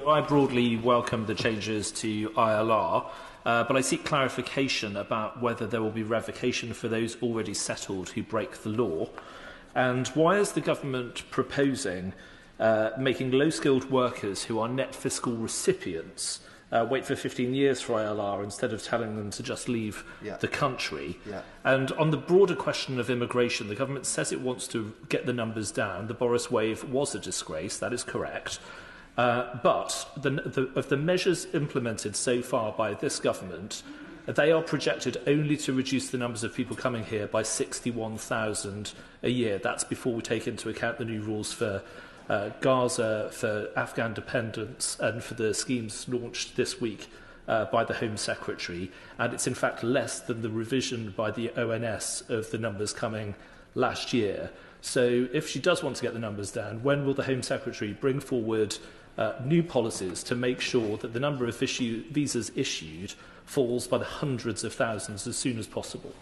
I broadly welcome the changes to ILR, but I seek clarification about whether there will be revocation for those already settled who break the law. And why is the government proposing making low-skilled workers who are net fiscal recipients wait for 15 years for ILR instead of telling them to just leave the country? And on the broader question of immigration, the government says it wants to get the numbers down. The Boris wave was a disgrace, that is correct. But of the measures implemented so far by this government, they are projected only to reduce the numbers of people coming here by 61,000 a year. That's before we take into account the new rules for Gaza, for Afghan dependents, and for the schemes launched this week by the Home Secretary. And it's in fact less than the revision by the ONS of the numbers coming last year. So if she does want to get the numbers down, when will the Home Secretary bring forward new policies to make sure that the number of visas issued falls by the hundreds of thousands as soon as possible?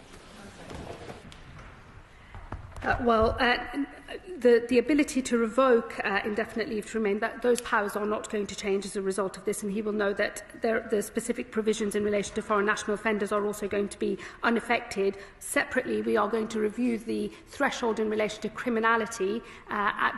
The ability to revoke indefinite leave to remain, those powers are not going to change as a result of this, and he will know that the specific provisions in relation to foreign national offenders are also going to be unaffected. Separately, we are going to review the threshold in relation to criminality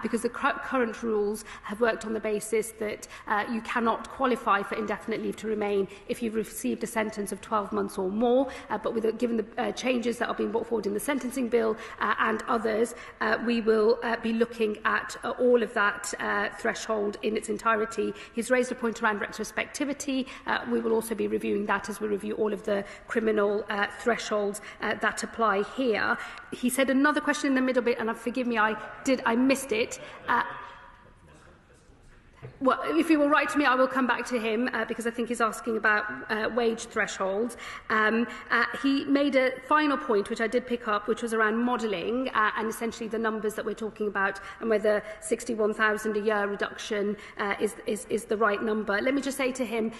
because the current rules have worked on the basis that you cannot qualify for indefinite leave to remain if you've received a sentence of 12 months or more. But given the changes that are being brought forward in the sentencing bill and others, we will be looking at all of that threshold in its entirety. He's raised a point around retrospectivity. We will also be reviewing that as we review all of the criminal thresholds that apply here. He said another question in the middle bit, and forgive me, I missed it. Well, if he will write to me, I will come back to him because I think he's asking about wage thresholds. He made a final point, which I did pick up, which was around modelling and essentially the numbers that we're talking about and whether 61,000 a year reduction is the right number. Let me just say to him,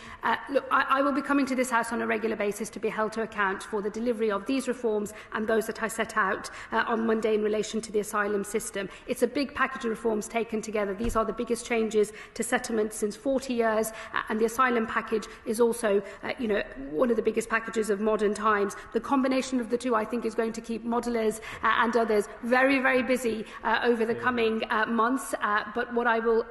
look, I will be coming to this House on a regular basis to be held to account for the delivery of these reforms and those that I set out on Monday in relation to the asylum system. It's a big package of reforms taken together. These are the biggest changes to settlement since 40 years, and the asylum package is also, one of the biggest packages of modern times. The combination of the two, I think, is going to keep modellers and others very, very busy over the coming months. But what I will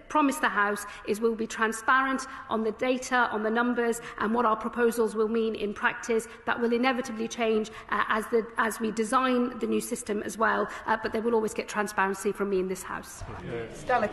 promise the House is we'll be transparent on the data, on the numbers, and what our proposals will mean in practice. That will inevitably change as we design the new system as well, but they will always get transparency from me in this House. Stella.